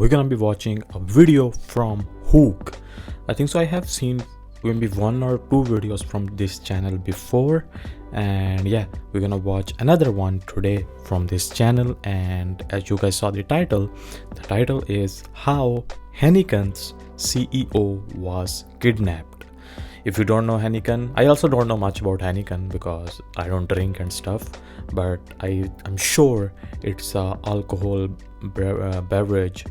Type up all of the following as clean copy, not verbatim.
we're gonna be watching a video from Hoog. I think so. I have seen maybe one or two videos from this channel before, and yeah, we're gonna watch another one today from this channel. And as you guys saw the title is How Heineken's CEO Was Kidnapped. If you don't know Heineken, I also don't know much about Heineken because I don't drink and stuff, but I'm sure it's a alcohol beverage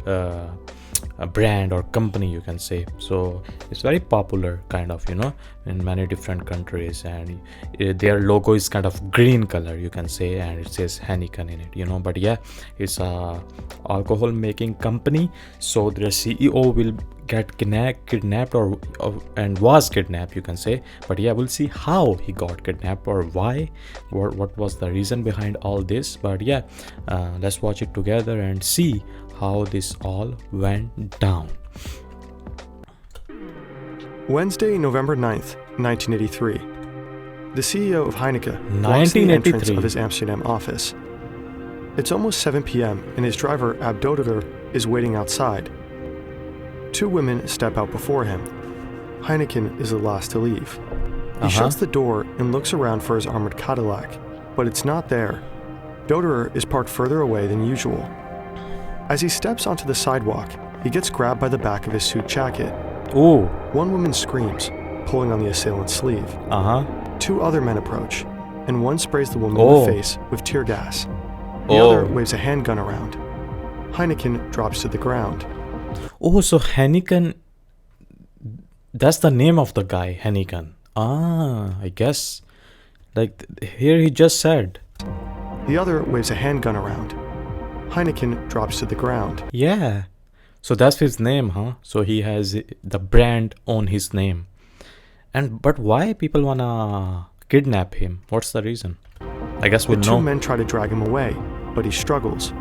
a brand or company, you can say. So it's very popular kind of, in many different countries, and their logo is kind of green color, you can say, and it says Heineken in it, but yeah, it's a alcohol making company. So their CEO will get kidnapped and was kidnapped, you can say. But yeah, we'll see how he got kidnapped or why, what was the reason behind all this. But yeah, let's watch it together and see how this all went down. Wednesday, November 9th, 1983. The CEO of Heineken walks in the entrance of his Amsterdam office. It's almost 7 p.m. and his driver, Ab Doderer, is waiting outside. Two women step out before him. Heineken is the last to leave. He shuts the door and looks around for his armored Cadillac, but it's not there. Doderer is parked further away than usual. As he steps onto the sidewalk, he gets grabbed by the back of his suit jacket. Ooh. One woman screams, pulling on the assailant's sleeve. Two other men approach, and one sprays the woman in the face with tear gas. The other waves a handgun around. Heineken drops to the ground. Oh, so Heineken, that's the name of the guy, Heineken. I guess. Like here he just said. The other waves a handgun around. Heineken drops to the ground. Yeah. So that's his name, huh? So he has the brand on his name. But why people wanna kidnap him? What's the reason? I guess we'll know. The two men try to drag him away, but he struggles.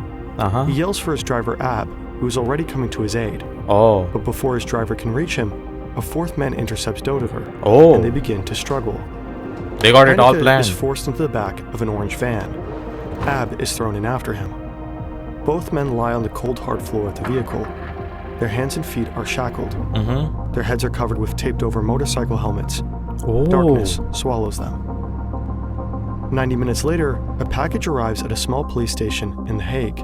He yells for his driver Ab, who is already coming to his aid. But before his driver can reach him, a fourth man intercepts Doderer, and they begin to struggle. They got it all planned. Is forced into the back of an orange van. Ab is thrown in after him. Both men lie on the cold, hard floor of the vehicle. Their hands and feet are shackled. Their heads are covered with taped-over motorcycle helmets. Darkness swallows them. 90 minutes later, a package arrives at a small police station in The Hague.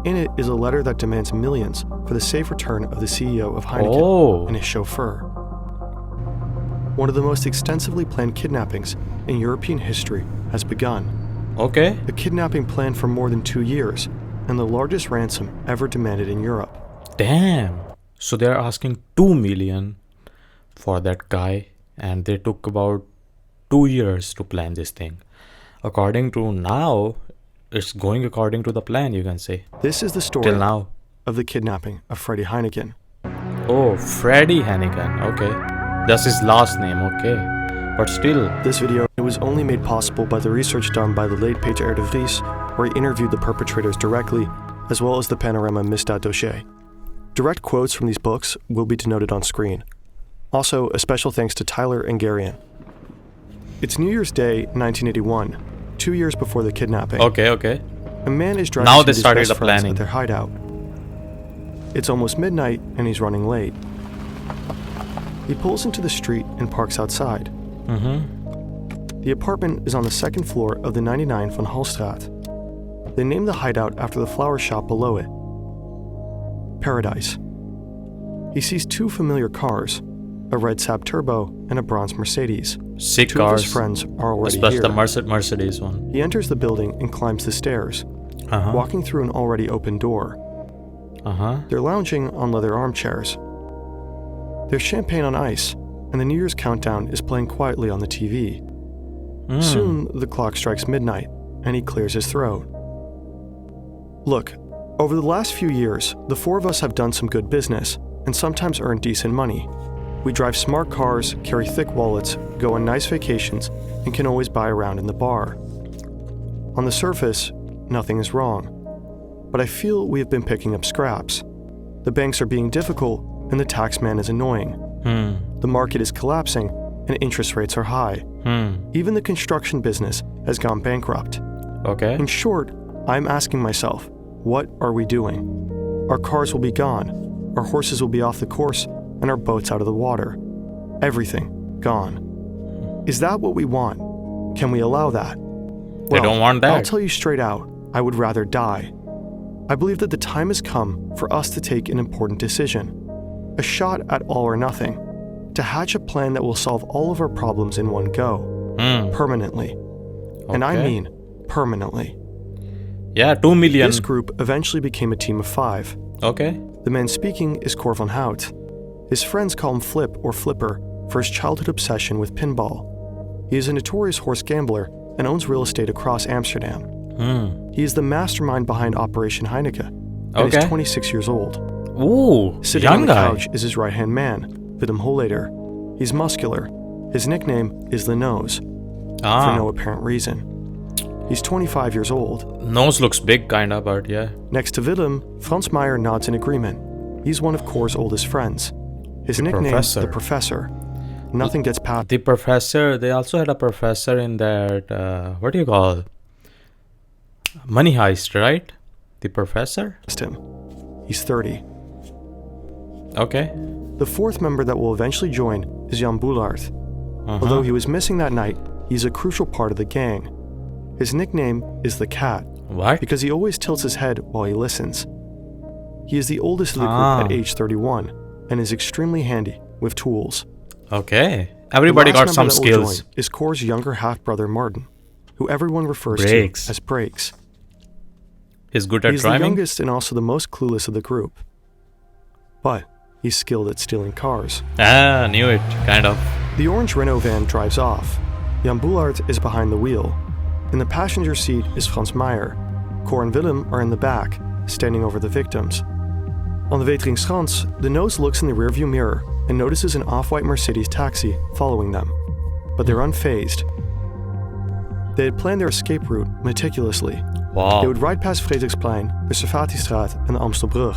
In it is a letter that demands millions for the safe return of the CEO of Heineken and his chauffeur. One of the most extensively planned kidnappings in European history has begun. The kidnapping planned for more than 2 years, and the largest ransom ever demanded in Europe. Damn. So they're asking 2 million for that guy, and they took about 2 years to plan this thing. According to now, it's going according to the plan, you can say. This is the story till now of the kidnapping of Freddie Heineken. Oh, Freddie Heineken. Okay. That's his last name. Okay. But still. This video was only made possible by the research done by the late Peter R. de Vries, where he interviewed the perpetrators directly, as well as the Panorama Misdaad dossier. Direct quotes from these books will be denoted on screen. Also, a special thanks to Tyler and Garian. It's New Year's Day, 1981, 2 years before the kidnapping. Okay. A man is driving now to they his started best the friends planning at their hideout. It's almost midnight, and he's running late. He pulls into the street and parks outside. The apartment is on the second floor of the 99 van Halstraat. They named the hideout after the flower shop below it. Paradise. He sees two familiar cars, a red Saab Turbo and a bronze Mercedes. Sick Two cars. of his friends are already especially here. The Mercedes one. He enters the building and climbs the stairs, walking through an already open door. They're lounging on leather armchairs. There's champagne on ice, and the New Year's countdown is playing quietly on the TV. Soon, the clock strikes midnight, and he clears his throat. Look, over the last few years, the four of us have done some good business, and sometimes earned decent money. We drive smart cars, carry thick wallets, go on nice vacations, and can always buy around in the bar. On the surface, nothing is wrong. But I feel we have been picking up scraps. The banks are being difficult, and the tax man is annoying. The market is collapsing, and interest rates are high. Even the construction business has gone bankrupt. Okay. In short, I'm asking myself, what are we doing? Our cars will be gone, our horses will be off the course, and our boats out of the water. Everything gone. Is that what we want? Can we allow that? They don't want that. I'll tell you straight out, I would rather die. I believe that the time has come for us to take an important decision. A shot at all or nothing. To hatch a plan that will solve all of our problems in one go. Permanently. Okay. And I mean permanently. Yeah, 2 million. This group eventually became a team of 5. Okay. The man speaking is Cor van Hout. His friends call him Flip or Flipper for his childhood obsession with pinball. He is a notorious horse gambler and owns real estate across Amsterdam. He is the mastermind behind Operation Heineken and is 26 years old. Ooh, Sitting on the couch is his right-hand man, Willem Holleder. He's muscular. His nickname is the Nose, for no apparent reason. He's 25 years old. Nose looks big, kinda, but yeah. Next to Willem, Frans Meyer nods in agreement. He's one of Cor's oldest friends. His nickname is the Professor. Nothing gets past the Professor. They also had a professor in that, what do you call it? Money Heist, right? The Professor? him. He's 30. Okay. The fourth member that will eventually join is Jan Boulaert. Although he was missing that night, he's a crucial part of the gang. His nickname is the Cat. What? Because he always tilts his head while he listens. He is the oldest of the group at age 31 and is extremely handy with tools. Okay. Everybody got some skills. Is Cor's younger half-brother Martin, who everyone refers to as Brakes. He's good at driving. He's the youngest and also the most clueless of the group. But he's skilled at stealing cars. Knew it, kind of. The orange Renault van drives off. Jan Boulaert is behind the wheel. In the passenger seat is Frans Meyer. Cor and Willem are in the back, standing over the victims. On the Weteringschans, the Nose looks in the rearview mirror and notices an off-white Mercedes taxi following them. But they're unfazed. They had planned their escape route meticulously. Wow. They would ride past Frederiksplein, the Servatiestraat, and the Amstelbrug.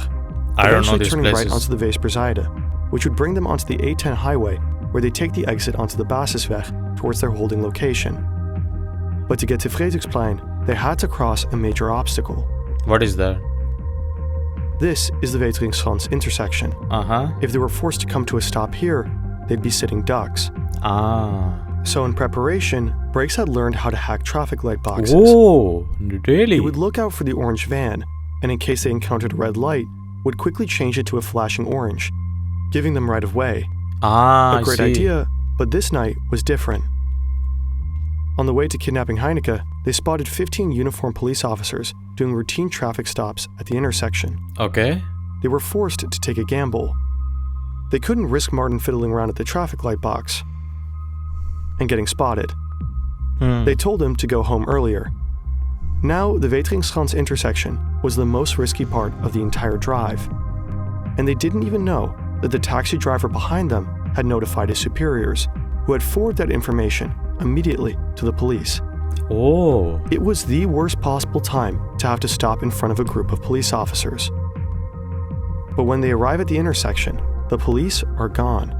I don't know these turning places. right onto the Weesperzijde, which would bring them onto the A10 highway, where they take the exit onto the Basisweg towards their holding location. But to get to Frederiksplein, they had to cross a major obstacle. What is that? This is the Weteringschans intersection. If they were forced to come to a stop here, they'd be sitting ducks. So in preparation, Brakes had learned how to hack traffic light boxes. Oh, really? He would look out for the orange van, and in case they encountered a red light, would quickly change it to a flashing orange, giving them right of way. A great idea, but this night was different. On the way to kidnapping Heineken, they spotted 15 uniformed police officers doing routine traffic stops at the intersection. Okay. They were forced to take a gamble. They couldn't risk Martin fiddling around at the traffic light box and getting spotted. They told him to go home earlier. Now, the Weteringschans intersection was the most risky part of the entire drive. And they didn't even know that the taxi driver behind them had notified his superiors, who had forwarded that information immediately to the police. It was the worst possible time to have to stop in front of a group of police officers. But when they arrive at the intersection, the police are gone.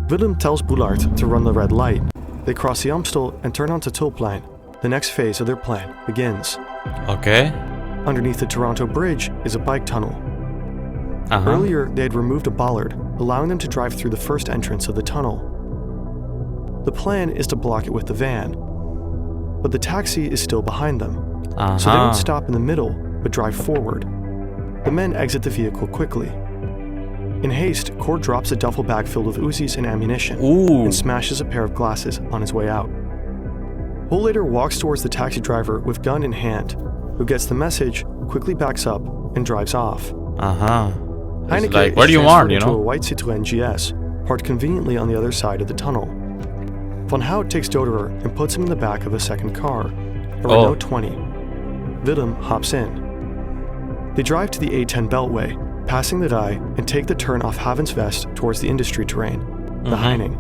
Willem tells Boulaert to run the red light. They cross the Amstel and turn onto Tulplein. The next phase of their plan begins. Okay. Underneath the Toronto Bridge is a bike tunnel. Earlier, they had removed a bollard, allowing them to drive through the first entrance of the tunnel. The plan is to block it with the van, but the taxi is still behind them, so they don't stop in the middle, but drive forward. The men exit the vehicle quickly. In haste, Cor drops a duffel bag filled with Uzis and ammunition, and smashes a pair of glasses on his way out. Holleder walks towards the taxi driver with gun in hand, who gets the message, quickly backs up, and drives off. Heineken like, what do you want, into a white Citroën GS, parked conveniently on the other side of the tunnel. Van Hout takes Doderer and puts him in the back of a second car, a Renault 20. Willem hops in. They drive to the A10 Beltway, passing the Rij, and take the turn off Havensvest towards the industry terrain, the Heining.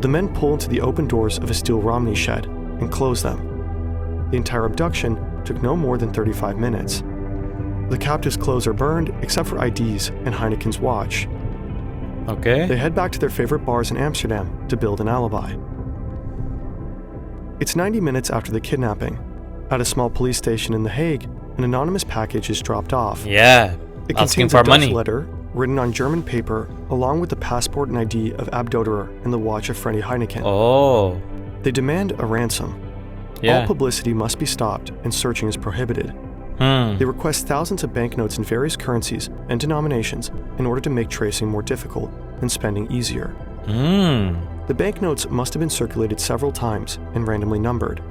The men pull into the open doors of a steel Romney shed and close them. The entire abduction took no more than 35 minutes. The captives' clothes are burned except for IDs and Heineken's watch. They head back to their favorite bars in Amsterdam to build an alibi. It's 90 minutes after the kidnapping. At a small police station in The Hague, an anonymous package is dropped off. Yeah, It asking contains for a Dutch money. letter written on German paper, along with the passport and ID of Abdoderer and the watch of Freddie Heineken. Oh, They demand a ransom. yeah. All publicity must be stopped and searching is prohibited. Hmm. They request thousands of banknotes in various currencies and denominations in order to make tracing more difficult and spending easier. Hmm. The banknotes must have been circulated several times and randomly numbered.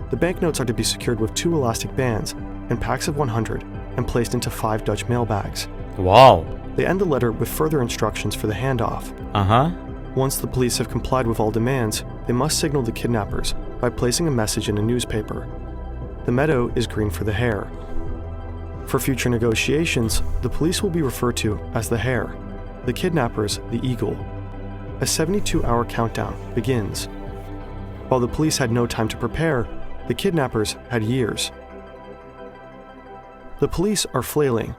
The banknotes are to be secured with 2 elastic bands and packs of 100 and placed into 5 Dutch mail bags. Wow. They end the letter with further instructions for the handoff. Uh-huh. Once the police have complied with all demands, they must signal the kidnappers by placing a message in a newspaper. The meadow is green for the hare. For future negotiations, the police will be referred to as the hare, the kidnappers the eagle. A 72-hour countdown begins. While the police had no time to prepare, the kidnappers had years. The police are flailing.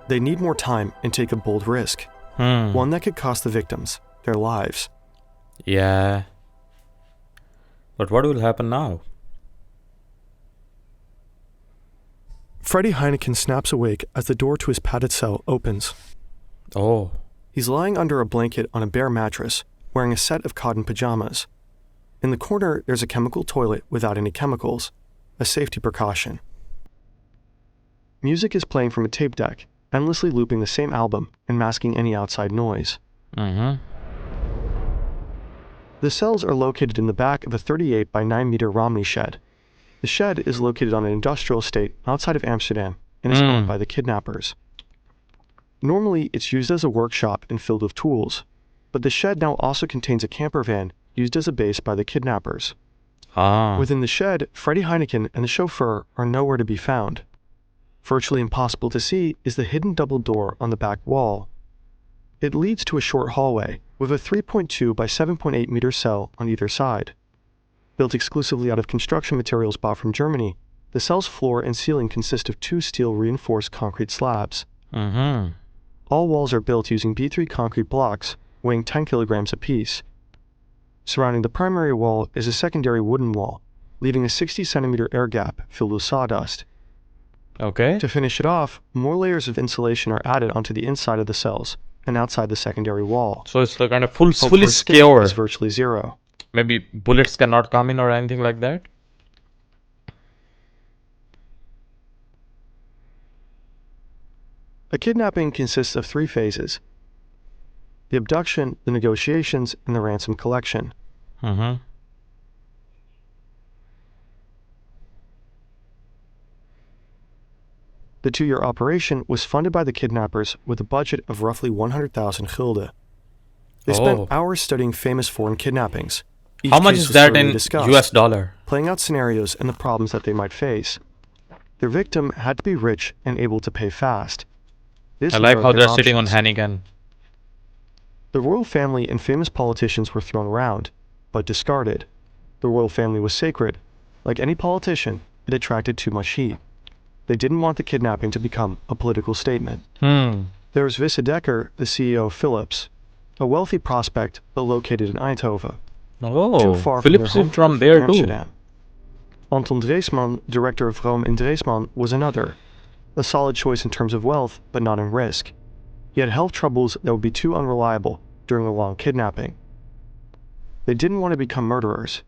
They need more time and take a bold risk, one that could cost the victims their lives. Yeah. But what will happen now? Freddie Heineken snaps awake as the door to his padded cell opens. Oh. He's lying under a blanket on a bare mattress, wearing a set of cotton pajamas. In the corner, there's a chemical toilet without any chemicals, a safety precaution. Music is playing from a tape deck, endlessly looping the same album and masking any outside noise. Mm-hmm. The cells are located in the back of a 38 by 9 meter Romney shed. The shed is located on an industrial estate outside of Amsterdam and is owned by the kidnappers. Normally, it's used as a workshop and filled with tools, but the shed now also contains a camper van used as a base by the kidnappers. Ah. Within the shed, Freddie Heineken and the chauffeur are nowhere to be found. Virtually impossible to see is the hidden double door on the back wall. It leads to a short hallway with a 3.2 by 7.8 meter cell on either side. Built exclusively out of construction materials bought from Germany, the cell's floor and ceiling consist of 2 steel reinforced concrete slabs. Mm-hmm. All walls are built using B3 concrete blocks, weighing 10 kilograms apiece. Surrounding the primary wall is a secondary wooden wall, leaving a 60 centimeter air gap filled with sawdust. Okay. To finish it off, more layers of insulation are added onto the inside of the cells and outside the secondary wall. So it's like kind of fully Hope for escape secure. is virtually zero. Maybe bullets cannot come in or anything like that? A kidnapping consists of 3 phases: the abduction, the negotiations, and the ransom collection. Mm-hmm. The 2-year operation was funded by the kidnappers with a budget of roughly 100,000 gulden. They spent hours studying famous foreign kidnappings. How much is that in US dollar? Playing out scenarios and the problems that they might face. Their victim had to be rich and able to pay fast. I like how they're sitting on Heineken. The royal family and famous politicians were thrown around, but discarded. The royal family was sacred. Like any politician, it attracted too much heat. They didn't want the kidnapping to become a political statement. There was Wisse Dekker, the CEO of Philips, a wealthy prospect but located in Eindhoven, too far Philips from their is from there Amsterdam. Anton Dreesman, director of Rome in Dreesman, was another, a solid choice in terms of wealth but not in risk. He had health troubles that would be too unreliable during a long kidnapping. They didn't want to become murderers.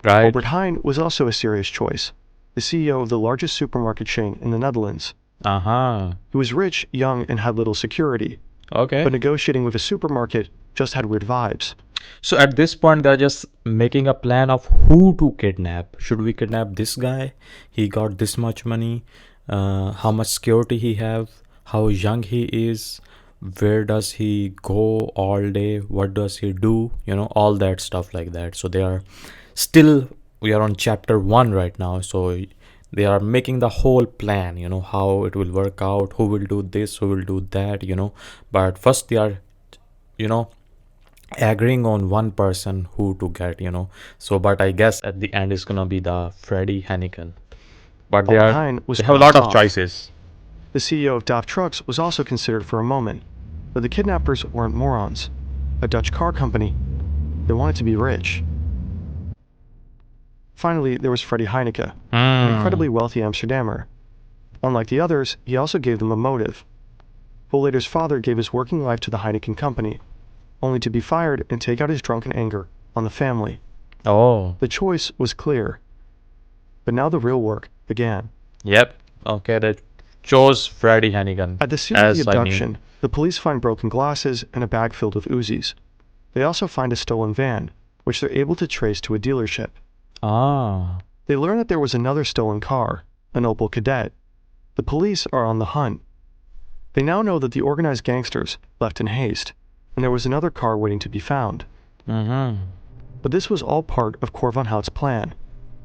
Right. Albert Heijn was also a serious choice, the CEO of the largest supermarket chain in the Netherlands. Uh-huh. He was rich, young, and had little security. Okay. But negotiating with a supermarket just had weird vibes. So at this point, they're just making a plan of who to kidnap. Should we kidnap this guy? He got this much money. How much security he have? How young he is? Where does he go all day? What does he do? You know, all that stuff like that. So they are still, we are on chapter 1 right now. So they are making the whole plan, you know, how it will work out, who will do this, who will do that, you know. But first they are, you know, agreeing on one person who to get, you know. So, but I guess at the end it's gonna be the Freddie Heineken. But they have a lot of choices. The CEO of DAF Trucks was also considered for a moment, but the kidnappers weren't morons. A Dutch car company. They wanted to be rich. Finally, there was Freddie Heineken, an incredibly wealthy Amsterdammer. Unlike the others, he also gave them a motive. Vollader's father gave his working life to the Heineken company, only to be fired and take out his drunken anger on the family. Oh. The choice was clear. But now the real work began. Yep. Okay, they chose Freddie Heineken. At the scene of the abduction, the police find broken glasses and a bag filled with Uzis. They also find a stolen van, which they're able to trace to a dealership. Ah. They learn that there was another stolen car, an Opel Kadett. The police are on the hunt. They now know that the organized gangsters left in haste, and there was another car waiting to be found. Mm-hmm. But this was all part of Cor von Hout's plan.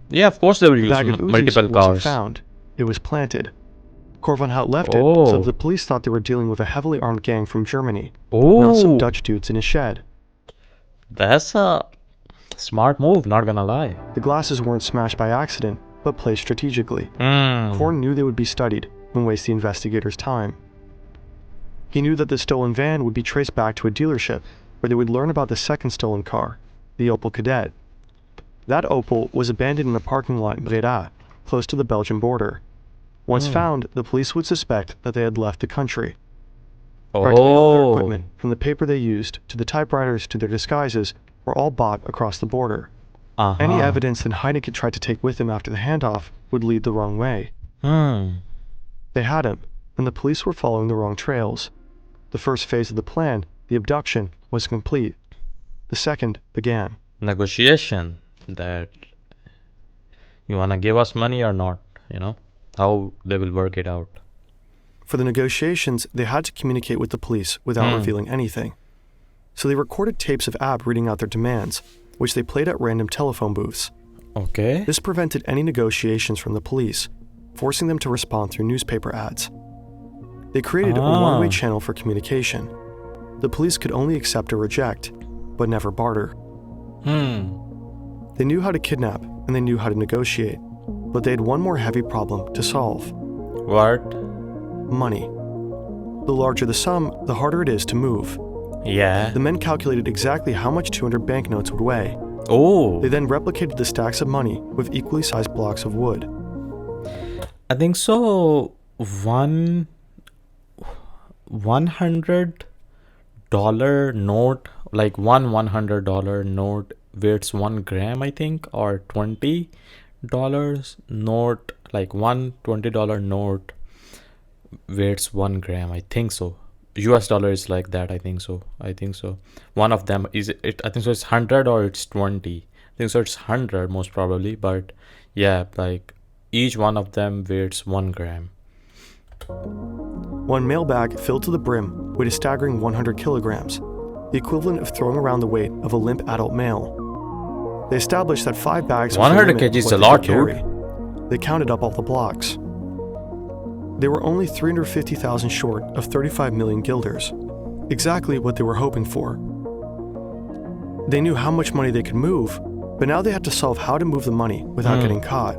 Yeah, of course they will The use bag of multiple Uzis cars. wasn't found. It was planted. Cor von Hout left it, so the police thought they were dealing with a heavily armed gang from Germany, not some Dutch dudes in a shed. That's a smart move, not gonna lie. The glasses weren't smashed by accident, but placed strategically. Cor knew they would be studied and waste the investigators' time. He knew that the stolen van would be traced back to a dealership, where they would learn about the second stolen car, the Opel Kadett. That Opel was abandoned in a parking lot in Breda, close to the Belgian border. Once found, the police would suspect that they had left the country. Practically all their equipment, from the paper they used, to the typewriters, to their disguises, were all bought across the border. Any evidence that Heineken tried to take with him after the handoff would lead the wrong way. They had him, and the police were following the wrong trails. The first phase of the plan, the abduction, was complete. The second began. Negotiation. That you wanna give us money or not, how they will work it out. For the negotiations, they had to communicate with the police without revealing anything. So they recorded tapes of Ab reading out their demands, which they played at random telephone booths. Okay. This prevented any negotiations from the police, forcing them to respond through newspaper ads. They created a one-way channel for communication. The police could only accept or reject, but never barter. They knew how to kidnap, and they knew how to negotiate, but they had one more heavy problem to solve. What? Money. The larger the sum, the harder it is to move. Yeah. The men calculated exactly how much 200 banknotes would weigh. Oh. They then replicated the stacks of money with equally sized blocks of wood. I think so. $100 note, like one $100 note weighs 1 gram, I think, or $20 note, like one $20 note weighs 1 gram, I think so. US dollar is like that, I think so. One of them is it, I think so it's 100 or it's 20. I think so it's 100 most probably, but yeah, like each one of them weighs 1 gram. One mailbag filled to the brim weighed a staggering 100 kilograms, the equivalent of throwing around the weight of a limp adult male. They established that 5 bags was 100 kg is a lot, dude. They counted up all the blocks. They were only 350,000 short of 35 million guilders, exactly what they were hoping for. They knew how much money they could move, but now they had to solve how to move the money without getting caught.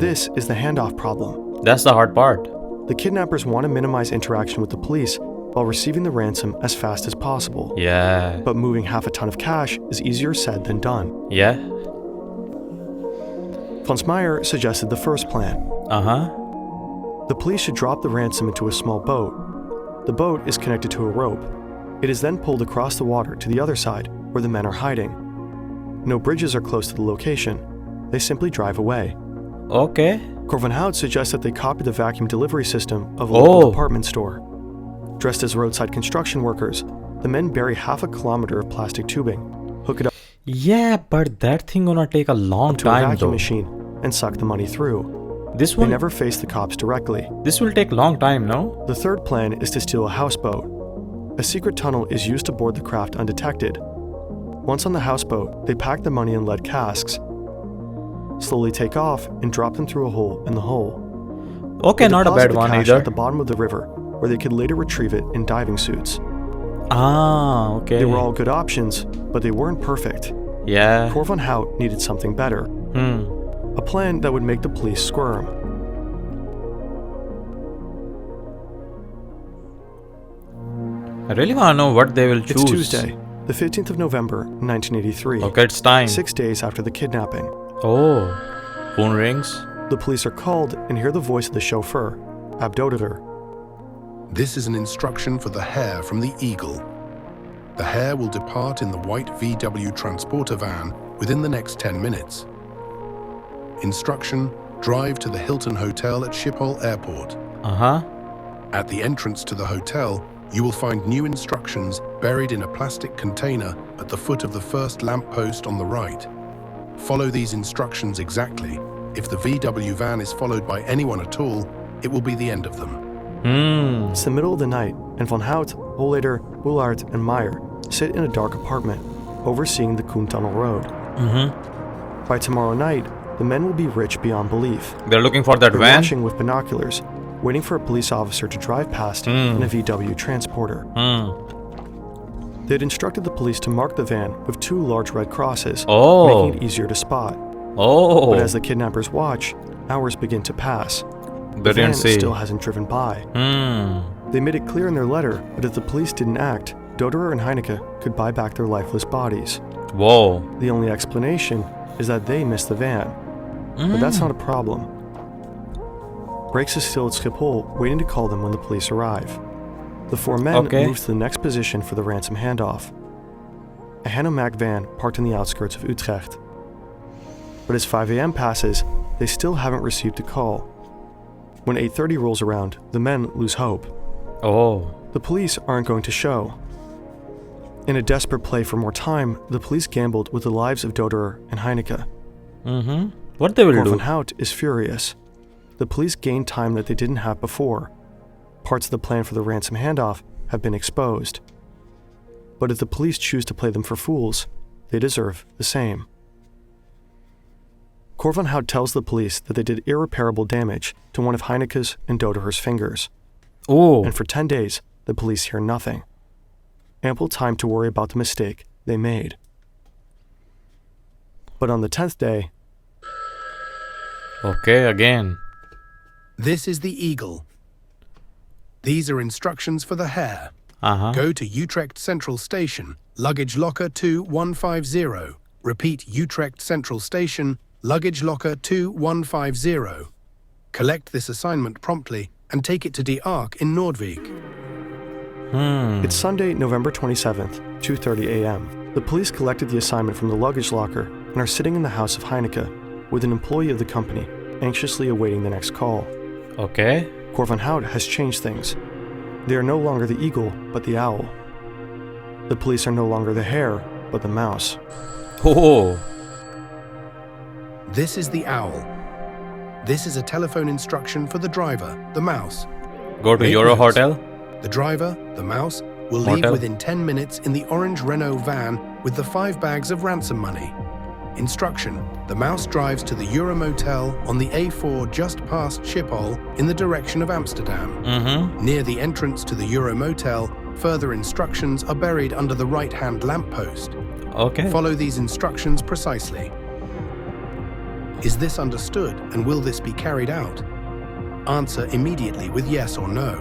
This is the handoff problem. That's the hard part. The kidnappers want to minimize interaction with the police while receiving the ransom as fast as possible. Yeah. But moving half a ton of cash is easier said than done. Yeah. Franz Meyer suggested the first plan. The police should drop the ransom into a small boat. The boat is connected to a rope. It is then pulled across the water to the other side, where the men are hiding. No bridges are close to the location. They simply drive away. Okay. Cor von Hout suggests that they copy the vacuum delivery system of a local department store. Dressed as roadside construction workers, the men bury half a kilometer of plastic tubing, hook it up but that thing gonna take a long to a time vacuum though. machine and suck the money through. They never face the cops directly. This will take long time, no? The third plan is to steal a houseboat. A secret tunnel is used to board the craft undetected. Once on the houseboat, they pack the money in lead casks, slowly take off, and drop them through a hole in the hull. Okay, not a bad one either. At the bottom of the river, where they could later retrieve it in diving suits. Okay. They were all good options, but they weren't perfect. Yeah. Cor von Hout needed something better. A plan that would make the police squirm. I really want to know what they will choose. It's Tuesday, the 15th of November, 1983. Okay, it's time. 6 days after the kidnapping. Oh, phone rings. The The police are called and hear the voice of the chauffeur, Abdoderer. This is an instruction for the hare from the Eagle. The hare will depart in the white VW transporter van within the next 10 minutes. Instruction: drive to the Hilton Hotel at Schiphol Airport. At the entrance to the hotel, you will find new instructions buried in a plastic container at the foot of the first lamppost on the right. Follow these instructions exactly. If the VW van is followed by anyone at all, it will be the end of them. It's the middle of the night, and Van Hout, Holleder, Woolaert, and Meyer sit in a dark apartment, overseeing the Koentunnel Road. By tomorrow night, the men will be rich beyond belief. They're looking for that They're van? watching with binoculars, waiting for a police officer to drive past in a VW transporter. They'd instructed the police to mark the van with 2 large red crosses, making it easier to spot. But as the kidnappers watch, hours begin to pass. The van still hasn't driven by. They made it clear in their letter that if the police didn't act, Doderer and Heineken could buy back their lifeless bodies. The only explanation is that they missed the van. But that's not a problem. Brakes is still at Schiphol, waiting to call them when the police arrive. The 4 men move to the next position for the ransom handoff. A Hanomag van parked in the outskirts of Utrecht. But as 5 a.m. passes, they still haven't received a call. When 8:30 rolls around, the men lose hope. The police aren't going to show. In a desperate play for more time, the police gambled with the lives of Doderer and Heineken. What they will do? Van Hout is furious. The police gained time that they didn't have before. Parts of the plan for the ransom handoff have been exposed. But if the police choose to play them for fools, they deserve the same. Cor Van Hout tells the police that they did irreparable damage to one of Heineken's and Doderer's fingers. And for 10 days, the police hear nothing. Ample time to worry about the mistake they made. But on the 10th day... again. This is the Eagle. These are instructions for the hare. Go to Utrecht Central Station, luggage locker 2150. Repeat, Utrecht Central Station, luggage locker 2150. Collect this assignment promptly and take it to De Ark in Noordwijk. It's Sunday, November 27th, 2:30 a.m. The police collected the assignment from the luggage locker and are sitting in the house of Heineken with an employee of the company, anxiously awaiting the next call. Cor Van Hout has changed things. They are no longer the eagle, but the owl. The police are no longer the hare, but the mouse. This is the owl. This is a telephone instruction for the driver, the mouse. Go to Euro Hotel. The driver, the mouse, will leave within 10 minutes in the orange Renault van with the 5 bags of ransom money. Instruction: the mouse drives to the Euro Motel on the A4 just past Schiphol in the direction of Amsterdam. Near the entrance to the Euro Motel, further instructions are buried under the right-hand lamppost. Follow these instructions precisely. Is this understood, and will this be carried out? Answer immediately with yes or no.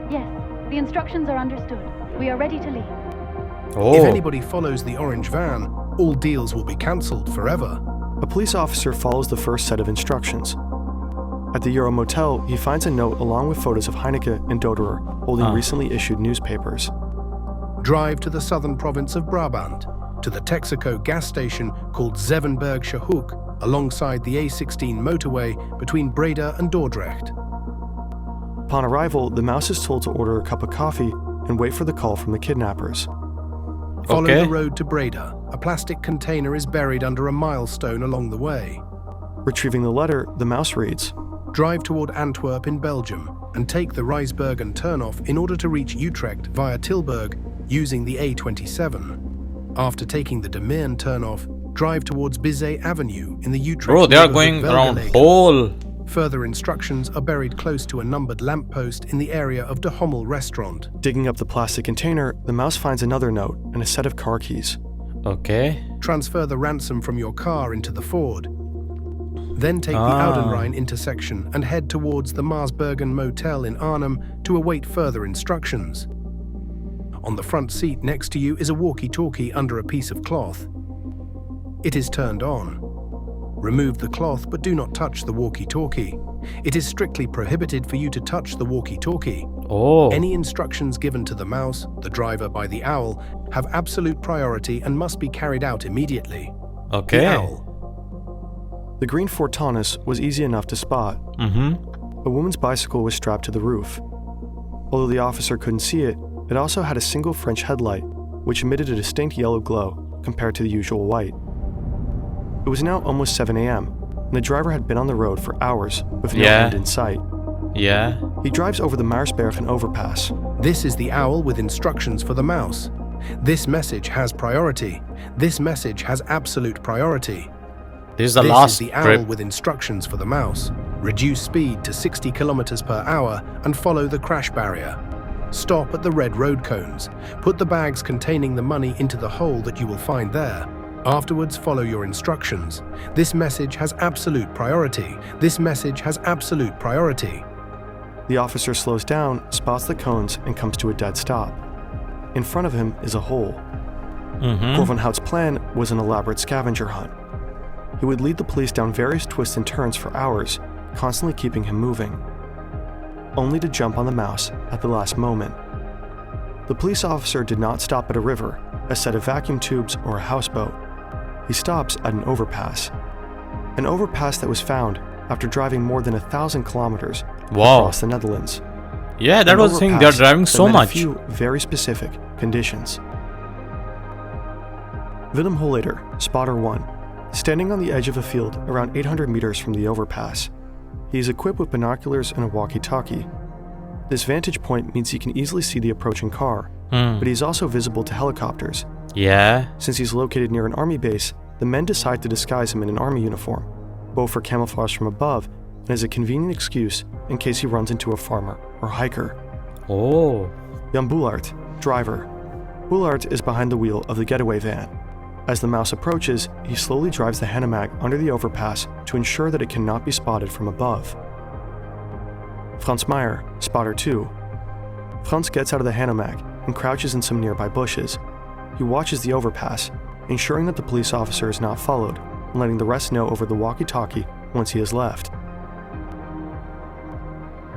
Yes, the instructions are understood. We are ready to leave. If anybody follows the orange van, all deals will be cancelled forever. A police officer follows the first set of instructions. At the Euro Motel, he finds a note along with photos of Heineken and Doderer holding recently issued newspapers. Drive to the southern province of Brabant, to the Texaco gas station called Zevenbergse Hoek, alongside the A16 motorway between Breda and Dordrecht. Upon arrival, the mouse is told to order a cup of coffee and wait for the call from the kidnappers. Follow the road to Breda. A plastic container is buried under a milestone along the way. Retrieving the letter, the mouse reads, Drive toward Antwerp in Belgium and take the Rijsbergen turnoff in order to reach Utrecht via Tilburg using the A27. After taking the De Meern turnoff, drive towards Bizet Avenue in the Utrecht. Bro, they are going around whole. Further instructions are buried close to a numbered lamppost in the area of De Hommel restaurant. Digging up the plastic container, the mouse finds another note and a set of car keys. Transfer the ransom from your car into the Ford. Then take the Oudenrijn intersection and head towards the Maasbergen Motel in Arnhem to await further instructions. On the front seat next to you is a walkie-talkie under a piece of cloth. It is turned on. Remove the cloth, but do not touch the walkie-talkie. It is strictly prohibited for you to touch the walkie-talkie. Oh. Any instructions given to the mouse, the driver by the owl, have absolute priority and must be carried out immediately. Okay. The owl. The green Ford Taunus was easy enough to spot. A woman's bicycle was strapped to the roof. Although the officer couldn't see it, it also had a single French headlight, which emitted a distinct yellow glow compared to the usual white. It was now almost 7 a.m., and the driver had been on the road for hours with no end in sight. Yeah. He drives over the Maarsbergen overpass. This is the owl with instructions for the mouse. This message has priority. This message has absolute priority. This is the This last is the owl trip. with instructions for the mouse. Reduce speed to 60 kilometers per hour and follow the crash barrier. Stop at the red road cones. Put the bags containing the money into the hole that you will find there. Afterwards, follow your instructions. This message has absolute priority. This message has absolute priority. The officer slows down, spots the cones, and comes to a dead stop. In front of him is a hole. Cor van Hout's plan was an elaborate scavenger hunt. He would lead the police down various twists and turns for hours, constantly keeping him moving, only to jump on the mouse at the last moment. The police officer did not stop at a river, a set of vacuum tubes, or a houseboat. He stops at an overpass that was found after driving more than 1,000 kilometers across the Netherlands. Yeah, that An was the thing. They're overpass driving that so met much. A few very specific conditions. Willem Holleder, spotter 1, standing on the edge of a field around 800 meters from the overpass. He is equipped with binoculars and a walkie-talkie. This vantage point means he can easily see the approaching car, but he's also visible to helicopters. Yeah. Since he's located near an army base, the men decide to disguise him in an army uniform, both for camouflage from above and as a convenient excuse in case he runs into a farmer or hiker. Oh. Jan Boulaert, driver. Boulaert is behind the wheel of the getaway van. As the mouse approaches, he slowly drives the Hanemag under the overpass to ensure that it cannot be spotted from above. Frans Meyer, spotter 2. Frans gets out of the Hanemag and crouches in some nearby bushes. He watches the overpass, ensuring that the police officer is not followed, and letting the rest know over the walkie-talkie once he has left.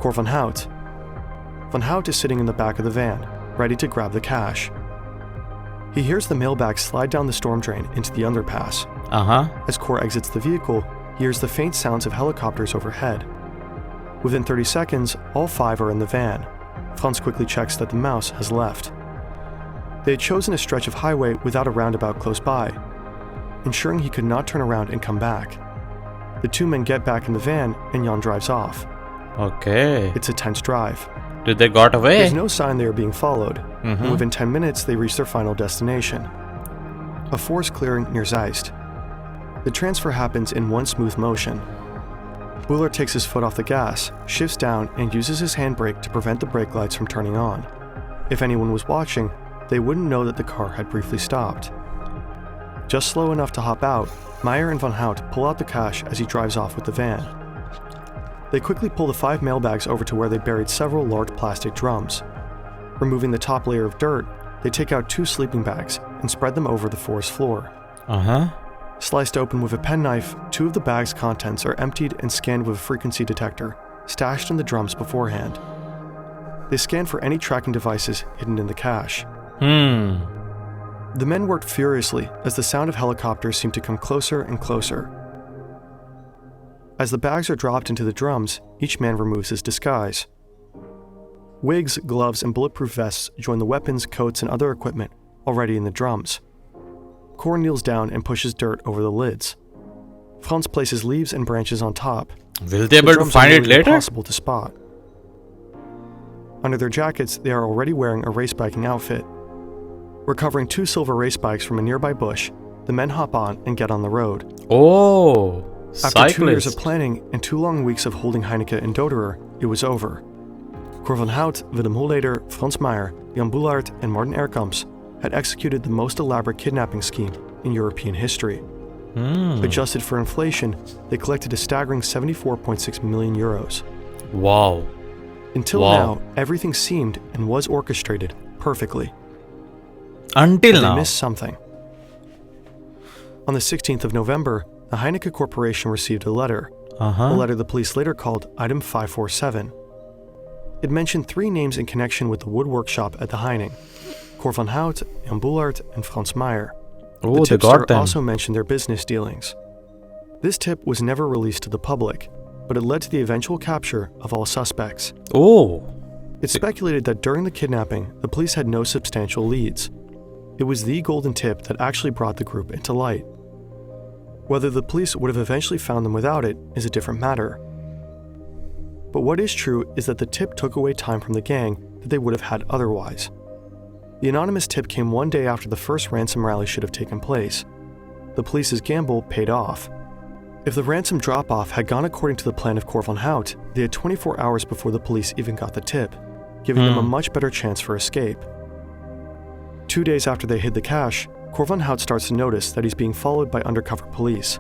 Cor van Hout. Van Hout is sitting in the back of the van, ready to grab the cash. He hears the mailbag slide down the storm drain into the underpass. As Cor exits the vehicle, he hears the faint sounds of helicopters overhead. Within 30 seconds, all 5 are in the van. Frans quickly checks that the mouse has left. They had chosen a stretch of highway without a roundabout close by, ensuring he could not turn around and come back. The 2 men get back in the van and Jan drives off. Okay. It's a tense drive. Did they got away? There's no sign they are being followed, and within 10 minutes they reach their final destination, a forest clearing near Zeist. The transfer happens in one smooth motion. Boulaert takes his foot off the gas, shifts down, and uses his handbrake to prevent the brake lights from turning on. If anyone was watching, they wouldn't know that the car had briefly stopped. Just slow enough to hop out, Meyer and Van Hout pull out the cash as he drives off with the van. They quickly pull the 5 mailbags over to where they buried several large plastic drums. Removing the top layer of dirt, they take out 2 sleeping bags and spread them over the forest floor. Sliced open with a penknife, 2 of the bag's contents are emptied and scanned with a frequency detector, stashed in the drums beforehand. They scan for any tracking devices hidden in the cache. The men worked furiously as the sound of helicopters seemed to come closer and closer. As the bags are dropped into the drums, each man removes his disguise. Wigs, gloves, and bulletproof vests join the weapons, coats, and other equipment already in the drums. Cor kneels down and pushes dirt over the lids. Frans places leaves and branches on top. Will they be able to find it later? Impossible to spot. Under their jackets, they are already wearing a race biking outfit. Recovering 2 silver race bikes from a nearby bush, the men hop on and get on the road. Oh, After 2 years of planning and 2 long weeks of holding Heineken in Doderer, it was over. Cor van Hout, Willem Holleder, Frans Meyer, Jan Boulaert, and Martin Erkamps had executed the most elaborate kidnapping scheme in European history. Adjusted for inflation, they collected a staggering 74.6 million euros. Wow. Until now, everything seemed and was orchestrated perfectly. Until but now. They missed something. On the 16th of November, the Heineken Corporation received a letter. A letter the police later called Item 547. It mentioned 3 names in connection with the wood workshop at the Heineken: Cor van Hout, Jan Boelaert, and Frans Meijer. Oh, the they got tipster them. also mentioned their business dealings. This tip was never released to the public, but it led to the eventual capture of all suspects. Oh. It's speculated that during the kidnapping, the police had no substantial leads. It was the golden tip that actually brought the group into light. Whether the police would have eventually found them without it is a different matter. But what is true is that the tip took away time from the gang that they would have had otherwise. The anonymous tip came one day after the first ransom rally should have taken place. The police's gamble paid off. If the ransom drop-off had gone according to the plan of Cor van Hout, they had 24 hours before the police even got the tip, giving them a much better chance for escape. 2 days after they hid the cash, Cor van Hout starts to notice that he's being followed by undercover police.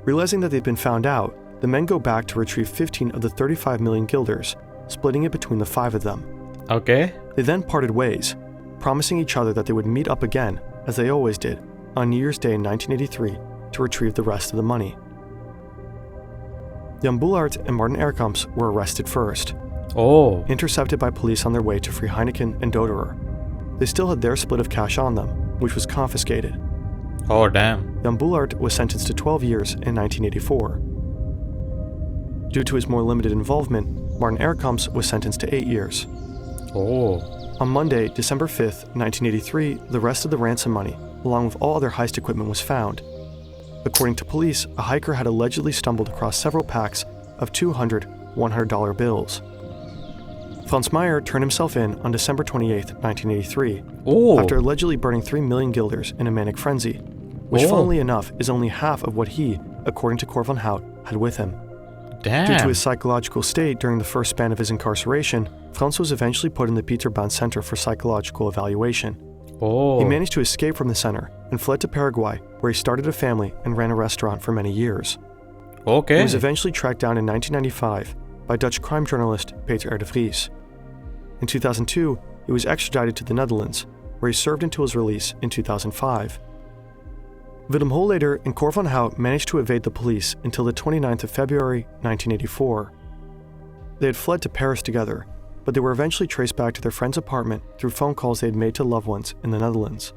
Realizing that they've been found out, the men go back to retrieve 15 of the 35 million guilders, splitting it between the 5 of them. Okay. They then parted ways, promising each other that they would meet up again, as they always did, on New Year's Day in 1983 to retrieve the rest of the money. Jan Boelaert and Martin Erkamps were arrested first, intercepted by police on their way to free Heineken and Doderer. They still had their split of cash on them, which was confiscated. Oh, damn. Jan Boelaert was sentenced to 12 years in 1984. Due to his more limited involvement, Martin Erkamps was sentenced to 8 years. On Monday, December 5th, 1983, the rest of the ransom money, along with all other heist equipment, was found. According to police, a hiker had allegedly stumbled across several packs of 200 $100 bills. Frans Meijer turned himself in on December 28, 1983, after allegedly burning 3 million guilders in a manic frenzy, which funnily enough is only half of what he, according to Cor van Hout, had with him. Damn. Due to his psychological state during the first span of his incarceration, Frans was eventually put in the Pieterbaan Center for Psychological Evaluation. He managed to escape from the center and fled to Paraguay, where he started a family and ran a restaurant for many years. He was eventually tracked down in 1995 by Dutch crime journalist Peter R. de Vries. In 2002, he was extradited to the Netherlands, where he served until his release in 2005. Willem Holleder and Cor van Hout managed to evade the police until the 29th of February 1984. They had fled to Paris together, but they were eventually traced back to their friend's apartment through phone calls they had made to loved ones in the Netherlands.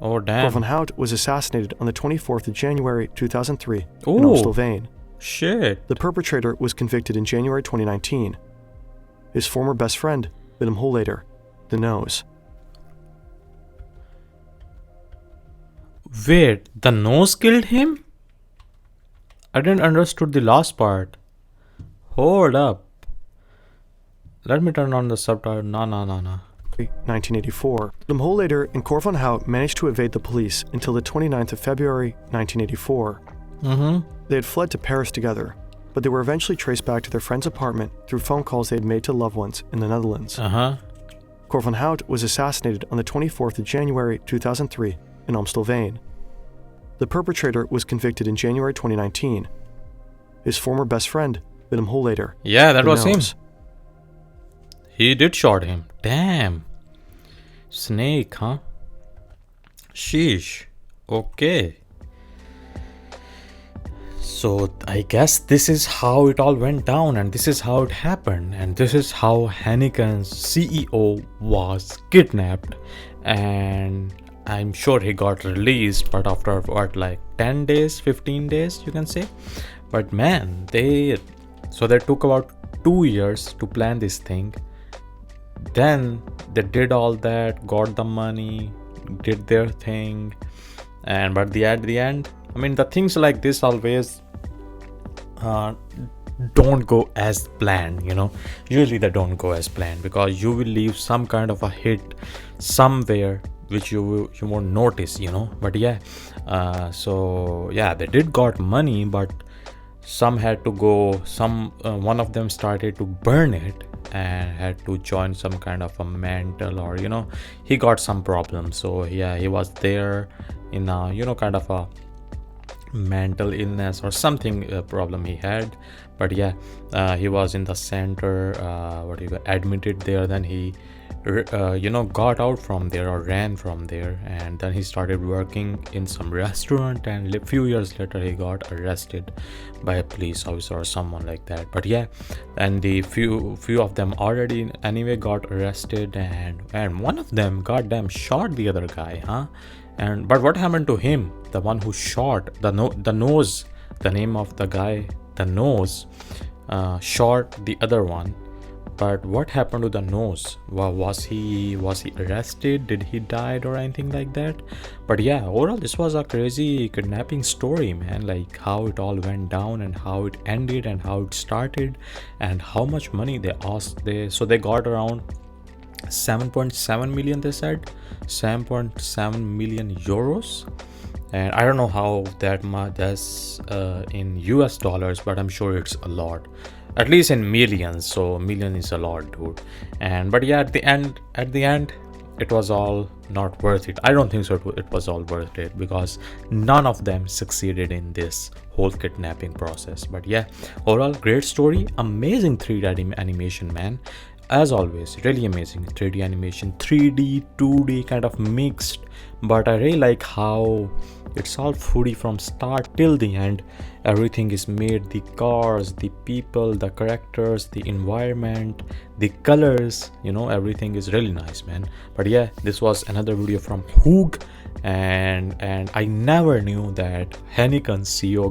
Oh, damn. Cor van Hout was assassinated on the 24th of January 2003 in Amstelveen. Shit. The perpetrator was convicted in January 2019. His former best friend, Willem Holleder, the nose. Wait, the nose killed him? I didn't understood the last part. Hold up. Let me turn on the subtitle. No. 1984. Willem Holleder and Cor van Hout managed to evade the police until the 29th of February 1984. They had fled to Paris together, but they were eventually traced back to their friend's apartment through phone calls they had made to loved ones in the Netherlands. Cor van Hout was assassinated on the 24th of January 2003 in Amstelveen. The perpetrator was convicted in January 2019. His former best friend, Willem Holleder. Yeah, that was nose. him. He did shot him. Damn. Snake, huh? Sheesh. Okay. So I guess this is how it all went down, and this is how it happened, and this is how Heineken's CEO was kidnapped, and I'm sure he got released, but after what, like 10 days, 15 days, you can say. But man, they took about 2 years to plan this thing. Then they did all that, got the money, did their thing, and but at the end, I mean, the things like this always don't go as planned, you know. Usually they don't go as planned because you will leave some kind of a hit somewhere which you won't notice, you know. But yeah, so yeah, they did got money, but some had to go. One of them started to burn it and had to join some kind of a mental, or you know, he got some problems. So yeah, he was there in a, you know, kind of a mental illness or something problem he had. But yeah, he was in the center, admitted there. Then he got out from there or ran from there, and then he started working in some restaurant, and a few years later he got arrested by a police officer or someone like that. But yeah, and the few of them already anyway got arrested, and one of them goddamn shot the other guy, huh? And but what happened to him, the one who shot the nose, the name of the guy, the nose, shot the other one. But what happened to the nose? Was he arrested? Did he died or anything like that? But yeah, overall this was a crazy kidnapping story, man. Like how it all went down and how it ended and how it started and how much money they asked. They got around 7.7 million. They said 7.7 million euros. And I don't know how that much that's in US dollars, but I'm sure it's a lot, at least in millions. So million is a lot, dude. And but yeah, at the end it was all not worth it. I don't think so it was all worth it, because none of them succeeded in this whole kidnapping process. But yeah, overall great story, amazing 3D animation, man. As always, really amazing 3D animation, 3D 2D kind of mixed. But I really like how it's all 4D from start till the end. Everything is made, the cars, the people, the characters, the environment, the colors, everything is really nice, man. But yeah, this was another video from Hoog, and I never knew that Heineken CEO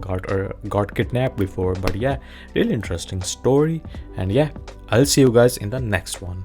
got kidnapped before. But yeah, really interesting story. And yeah, I'll see you guys in the next one.